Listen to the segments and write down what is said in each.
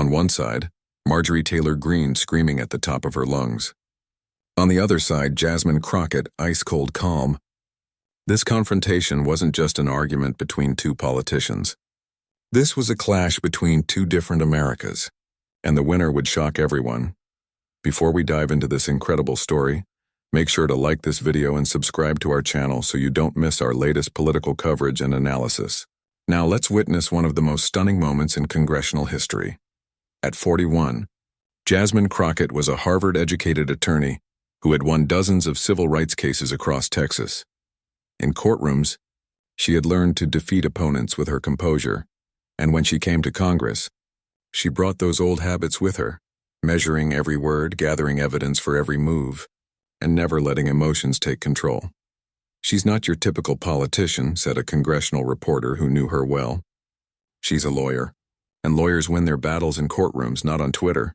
On one side, Marjorie Taylor Greene screaming at the top of her lungs. On the other side, Jasmine Crockett, ice-cold calm. This confrontation wasn't just an argument between two politicians. This was a clash between two different Americas, and the winner would shock everyone. Before we dive into this incredible story, make sure to like this video and subscribe to our channel so you don't miss our latest political coverage and analysis. Now let's witness one of the most stunning moments in congressional history. At 41, Jasmine Crockett was a Harvard-educated attorney who had won dozens of civil rights cases across Texas. In courtrooms, she had learned to defeat opponents with her composure, and when she came to Congress, she brought those old habits with her, measuring every word, gathering evidence for every move, and never letting emotions take control. "She's not your typical politician," said a congressional reporter who knew her well. "She's a lawyer, and lawyers win their battles in courtrooms, not on Twitter."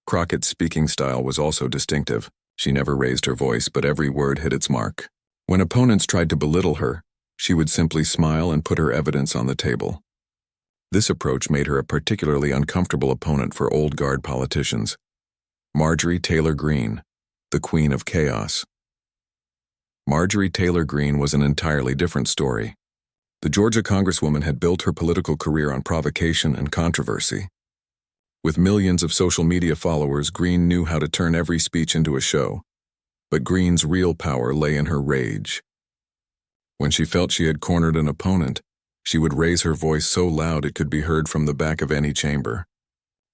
Crockett's speaking style was also distinctive. She never raised her voice, but every word hit its mark. When opponents tried to belittle her, she would simply smile and put her evidence on the table. This approach made her a particularly uncomfortable opponent for old guard politicians. Marjorie Taylor Greene, the Queen of Chaos. Marjorie Taylor Greene was an entirely different story. The Georgia congresswoman had built her political career on provocation and controversy. With millions of social media followers, Greene knew how to turn every speech into a show. But Greene's real power lay in her rage. When she felt she had cornered an opponent, she would raise her voice so loud it could be heard from the back of any chamber.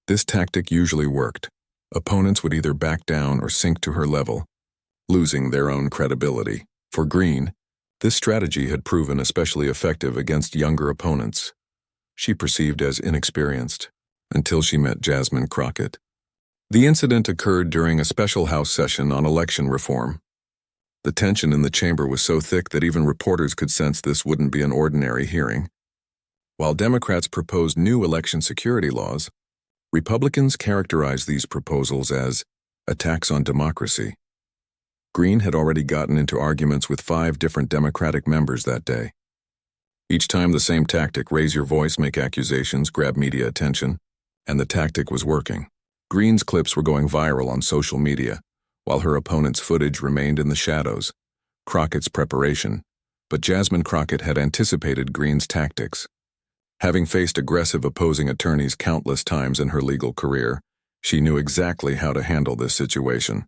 This tactic usually worked. Opponents would either back down or sink to her level, losing their own credibility. For Greene, this strategy had proven especially effective against younger opponents she perceived as inexperienced, until she met Jasmine Crockett. The incident occurred during a special House session on election reform. The tension in the chamber was so thick that even reporters could sense this wouldn't be an ordinary hearing. While Democrats proposed new election security laws, Republicans characterized these proposals as attacks on democracy. Greene had already gotten into arguments with 5 different Democratic members that day. Each time the same tactic: raise your voice, make accusations, grab media attention, and the tactic was working. Greene's clips were going viral on social media, while her opponent's footage remained in the shadows. Crockett's preparation. But Jasmine Crockett had anticipated Greene's tactics. Having faced aggressive opposing attorneys countless times in her legal career, she knew exactly how to handle this situation.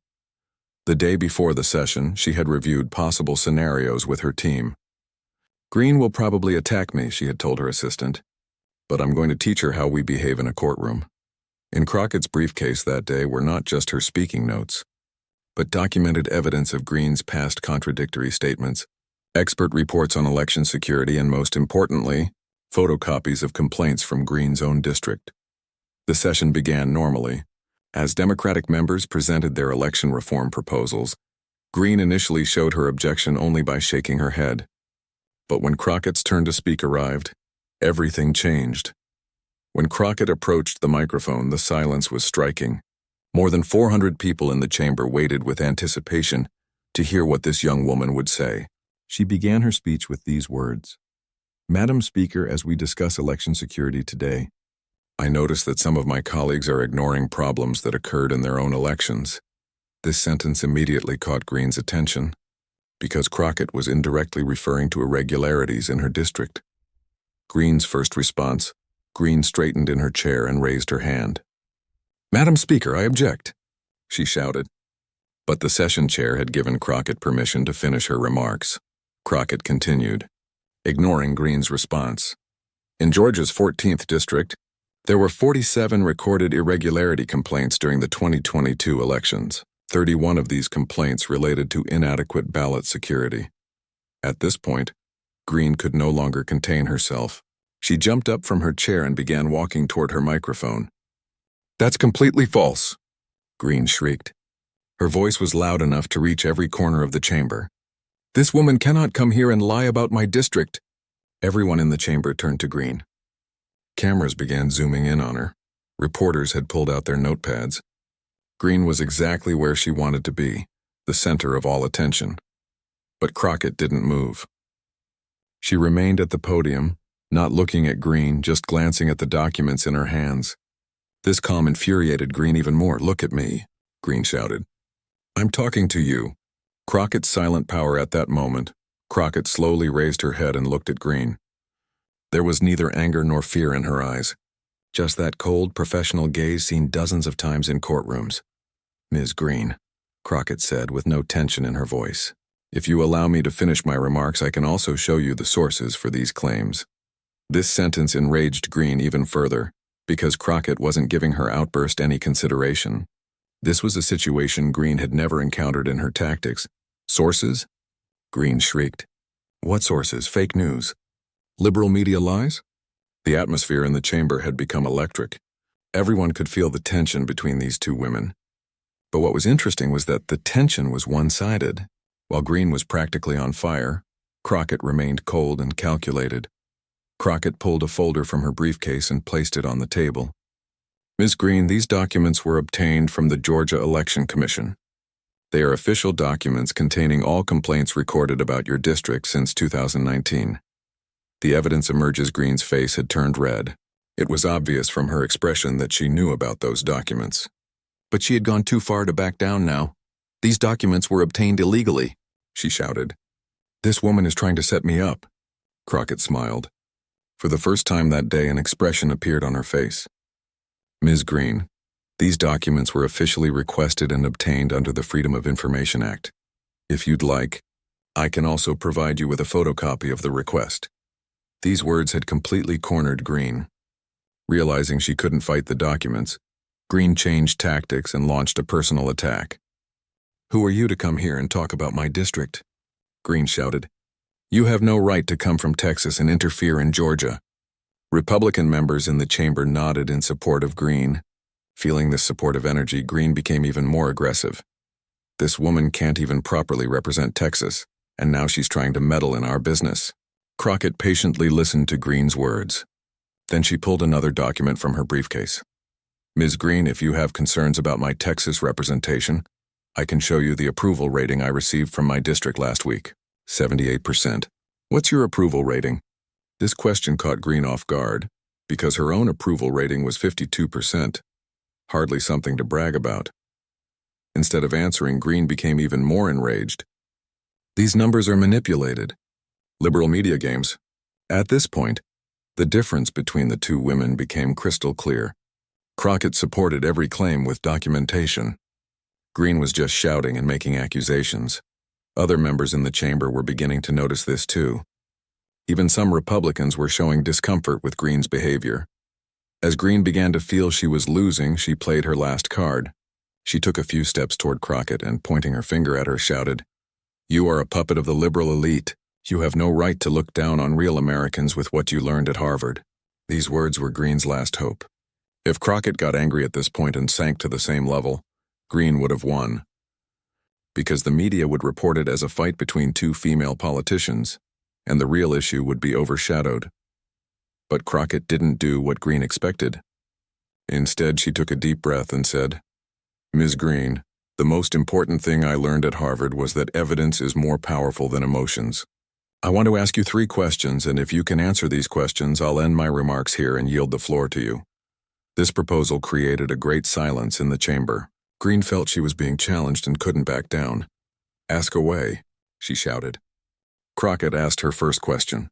The day before the session, she had reviewed possible scenarios with her team. "Greene will probably attack me," she had told her assistant, "but I'm going to teach her how we behave in a courtroom." In Crockett's briefcase that day were not just her speaking notes, but documented evidence of Greene's past contradictory statements, expert reports on election security, and most importantly, photocopies of complaints from Greene's own district. The session began normally. As Democratic members presented their election reform proposals, Greene initially showed her objection only by shaking her head. But when Crockett's turn to speak arrived, everything changed. When Crockett approached the microphone, the silence was striking. More than 400 people in the chamber waited with anticipation to hear what this young woman would say. She began her speech with these words: "Madam Speaker, as we discuss election security today, I notice that some of my colleagues are ignoring problems that occurred in their own elections." This sentence immediately caught Greene's attention, because Crockett was indirectly referring to irregularities in her district. Greene's first response: Greene straightened in her chair and raised her hand. "Madam Speaker, I object," she shouted. But the session chair had given Crockett permission to finish her remarks. Crockett continued, ignoring Greene's response. "In Georgia's 14th district, there were 47 recorded irregularity complaints during the 2022 elections. 31 of these complaints related to inadequate ballot security." At this point, Greene could no longer contain herself. She jumped up from her chair and began walking toward her microphone. "That's completely false," Greene shrieked. Her voice was loud enough to reach every corner of the chamber. "This woman cannot come here and lie about my district." Everyone in the chamber turned to Greene. Cameras began zooming in on her. Reporters had pulled out their notepads. Greene was exactly where she wanted to be, the center of all attention. But Crockett didn't move. She remained at the podium, not looking at Greene, just glancing at the documents in her hands. This calm infuriated Greene even more. "Look at me," Greene shouted. "I'm talking to you." Crockett's silent power at that moment. Crockett slowly raised her head and looked at Greene. There was neither anger nor fear in her eyes. Just that cold, professional gaze seen dozens of times in courtrooms. "Ms. Greene," Crockett said with no tension in her voice, "if you allow me to finish my remarks, I can also show you the sources for these claims." This sentence enraged Greene even further, because Crockett wasn't giving her outburst any consideration. This was a situation Greene had never encountered in her tactics. "Sources?" Greene shrieked. "What sources? Fake news? Liberal media lies?" The atmosphere in the chamber had become electric. Everyone could feel the tension between these two women. But what was interesting was that the tension was one-sided. While Greene was practically on fire, Crockett remained cold and calculated. Crockett pulled a folder from her briefcase and placed it on the table. "Ms. Greene, these documents were obtained from the Georgia Election Commission. They are official documents containing all complaints recorded about your district since 2019. The evidence emerges. Greene's face had turned red. It was obvious from her expression that she knew about those documents. But she had gone too far to back down now. "These documents were obtained illegally," she shouted. "This woman is trying to set me up." Crockett smiled. For the first time that day, an expression appeared on her face. "Ms. Greene, these documents were officially requested and obtained under the Freedom of Information Act. If you'd like, I can also provide you with a photocopy of the request." These words had completely cornered Greene. Realizing she couldn't fight the documents, Greene changed tactics and launched a personal attack. "Who are you to come here and talk about my district?" Greene shouted. "You have no right to come from Texas and interfere in Georgia." Republican members in the chamber nodded in support of Greene. Feeling this supportive energy, Greene became even more aggressive. "This woman can't even properly represent Texas, and now she's trying to meddle in our business." Crockett patiently listened to Greene's words. Then she pulled another document from her briefcase. "Ms. Greene, if you have concerns about my Texas representation, I can show you the approval rating I received from my district last week. 78%. What's your approval rating?" This question caught Greene off guard, because her own approval rating was 52%. Hardly something to brag about. Instead of answering, Greene became even more enraged. "These numbers are manipulated. Liberal media games." At this point, the difference between the two women became crystal clear. Crockett supported every claim with documentation. Greene was just shouting and making accusations. Other members in the chamber were beginning to notice this too. Even some Republicans were showing discomfort with Greene's behavior. As Greene began to feel she was losing, she played her last card. She took a few steps toward Crockett and, pointing her finger at her, shouted, "You are a puppet of the liberal elite. You have no right to look down on real Americans with what you learned at Harvard." These words were Greene's last hope. If Crockett got angry at this point and sank to the same level, Greene would have won. Because the media would report it as a fight between two female politicians, and the real issue would be overshadowed. But Crockett didn't do what Greene expected. Instead, she took a deep breath and said, "Ms. Greene, the most important thing I learned at Harvard was that evidence is more powerful than emotions. I want to ask you 3 questions, and if you can answer these questions, I'll end my remarks here and yield the floor to you." This proposal created a great silence in the chamber. Greene felt she was being challenged and couldn't back down. "Ask away," she shouted. Crockett asked her first question.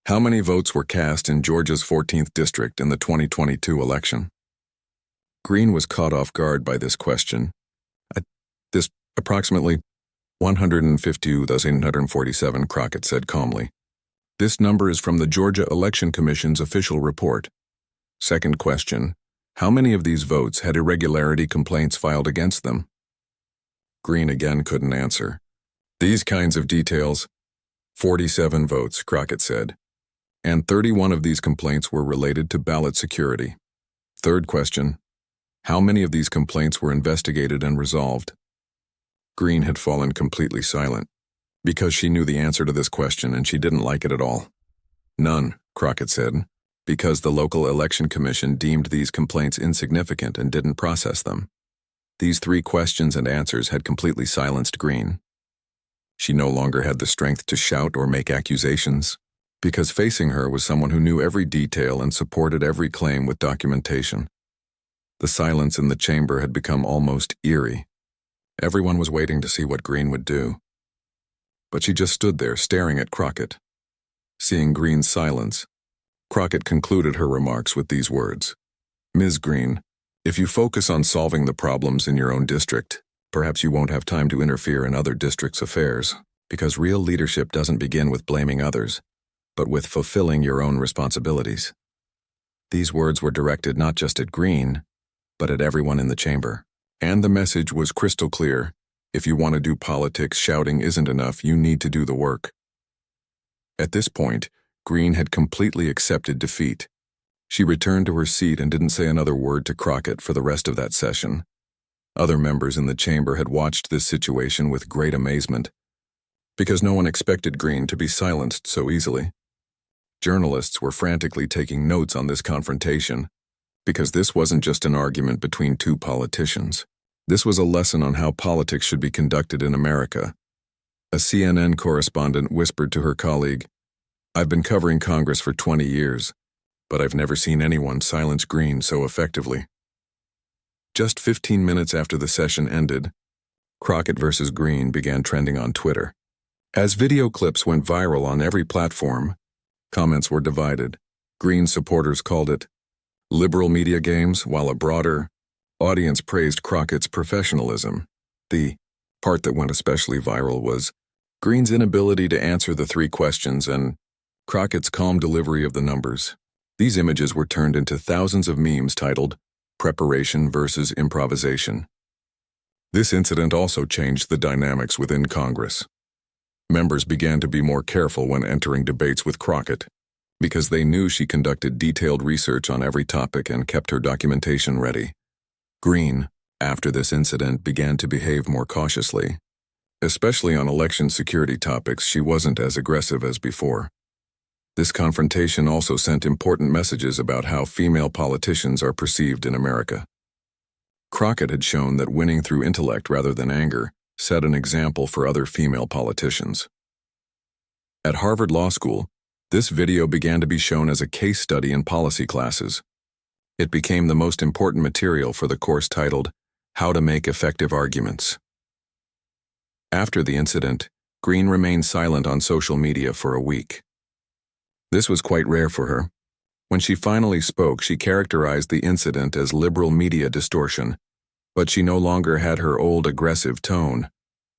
"How many votes were cast in Georgia's 14th district in the 2022 election?" Greene was caught off guard by this question. "This approximately 150,847, Crockett said calmly. "This number is from the Georgia Election Commission's official report." Second question, how many of these votes had irregularity complaints filed against them? Greene again couldn't answer. "These kinds of details." 47 votes, Crockett said. "And 31 of these complaints were related to ballot security." Third question, how many of these complaints were investigated and resolved? Greene had fallen completely silent, because she knew the answer to this question and she didn't like it at all. "None," Crockett said, "because the local election commission deemed these complaints insignificant and didn't process them." These 3 questions and answers had completely silenced Greene. She no longer had the strength to shout or make accusations, because facing her was someone who knew every detail and supported every claim with documentation. The silence in the chamber had become almost eerie. Everyone was waiting to see what Greene would do. But she just stood there staring at Crockett. Seeing Greene's silence, Crockett concluded her remarks with these words. "Ms. Greene, if you focus on solving the problems in your own district, perhaps you won't have time to interfere in other districts' affairs, because real leadership doesn't begin with blaming others, but with fulfilling your own responsibilities." These words were directed not just at Greene, but at everyone in the chamber. And the message was crystal clear. If you want to do politics, shouting isn't enough, you need to do the work. At this point, Greene had completely accepted defeat. She returned to her seat and didn't say another word to Crockett for the rest of that session. Other members in the chamber had watched this situation with great amazement, because no one expected Greene to be silenced so easily. Journalists were frantically taking notes on this confrontation, because this wasn't just an argument between two politicians. This was a lesson on how politics should be conducted in America. A CNN correspondent whispered to her colleague, "I've been covering Congress for 20 years, but I've never seen anyone silence Greene so effectively." Just 15 minutes after the session ended, Crockett versus Greene began trending on Twitter. As video clips went viral on every platform, comments were divided. Greene supporters called it liberal media games, while a broader audience praised Crockett's professionalism. The part that went especially viral was Greene's inability to answer the three questions and Crockett's calm delivery of the numbers. These images were turned into thousands of memes titled "Preparation versus Improvisation." This incident also changed the dynamics within Congress. Members began to be more careful when entering debates with Crockett, because they knew she conducted detailed research on every topic and kept her documentation ready. Greene, after this incident, began to behave more cautiously. Especially on election security topics, she wasn't as aggressive as before. This confrontation also sent important messages about how female politicians are perceived in America. Crockett had shown that winning through intellect rather than anger set an example for other female politicians. At Harvard Law School, this video began to be shown as a case study in policy classes. It became the most important material for the course titled "How to Make Effective Arguments." After the incident, Greene remained silent on social media for a week. This was quite rare for her. When she finally spoke, she characterized the incident as liberal media distortion, but she no longer had her old aggressive tone.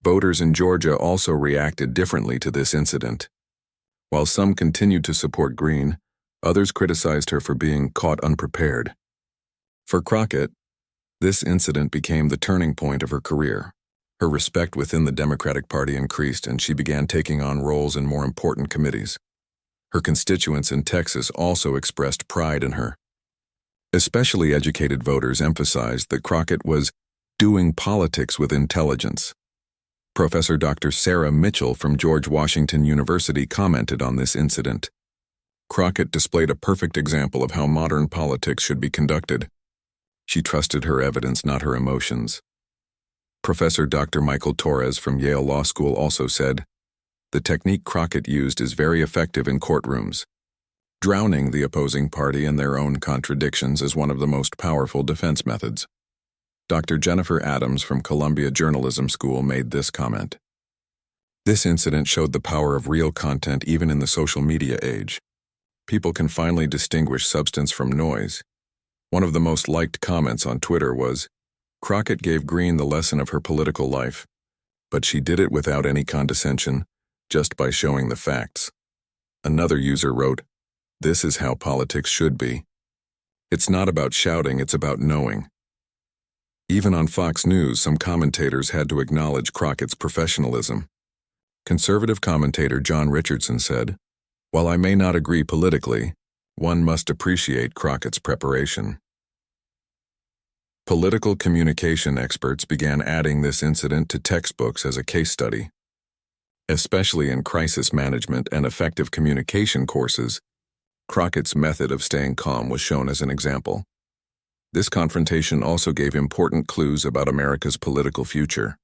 Voters in Georgia also reacted differently to this incident. While some continued to support Greene, others criticized her for being caught unprepared. For Crockett, this incident became the turning point of her career. Her respect within the Democratic Party increased, and she began taking on roles in more important committees. Her constituents in Texas also expressed pride in her. Especially educated voters emphasized that Crockett was doing politics with intelligence. Professor Dr. Sarah Mitchell from George Washington University commented on this incident. Crockett displayed a perfect example of how modern politics should be conducted. She trusted her evidence, not her emotions. Professor Dr. Michael Torres from Yale Law School also said, "The technique Crockett used is very effective in courtrooms. Drowning the opposing party in their own contradictions is one of the most powerful defense methods." Dr. Jennifer Adams from Columbia Journalism School made this comment. "This incident showed the power of real content even in the social media age. People can finally distinguish substance from noise." One of the most liked comments on Twitter was, "Crockett gave Greene the lesson of her political life, but she did it without any condescension, just by showing the facts." Another user wrote, "This is how politics should be. It's not about shouting, it's about knowing." Even on Fox News, some commentators had to acknowledge Crockett's professionalism. Conservative commentator John Richardson said, "While I may not agree politically, one must appreciate Crockett's preparation." Political communication experts began adding this incident to textbooks as a case study. Especially in crisis management and effective communication courses, Crockett's method of staying calm was shown as an example. This confrontation also gave important clues about America's political future.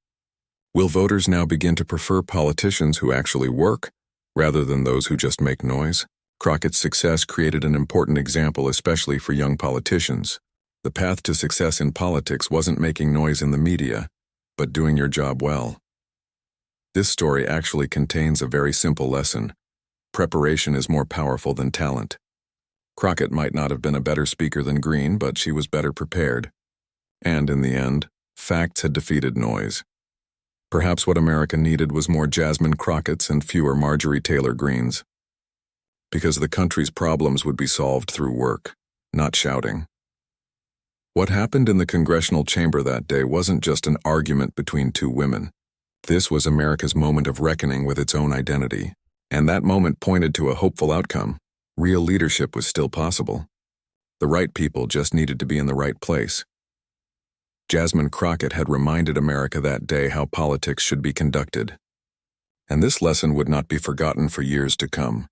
Will voters now begin to prefer politicians who actually work, rather than those who just make noise? Crockett's success created an important example, especially for young politicians. The path to success in politics wasn't making noise in the media, but doing your job well. This story actually contains a very simple lesson. Preparation is more powerful than talent. Crockett might not have been a better speaker than Greene, but she was better prepared. And in the end, facts had defeated noise. Perhaps what America needed was more Jasmine Crockett's and fewer Marjorie Taylor Greenes. Because the country's problems would be solved through work, not shouting. What happened in the congressional chamber that day wasn't just an argument between two women. This was America's moment of reckoning with its own identity, and that moment pointed to a hopeful outcome. Real leadership was still possible. The right people just needed to be in the right place. Jasmine Crockett had reminded America that day how politics should be conducted. And this lesson would not be forgotten for years to come.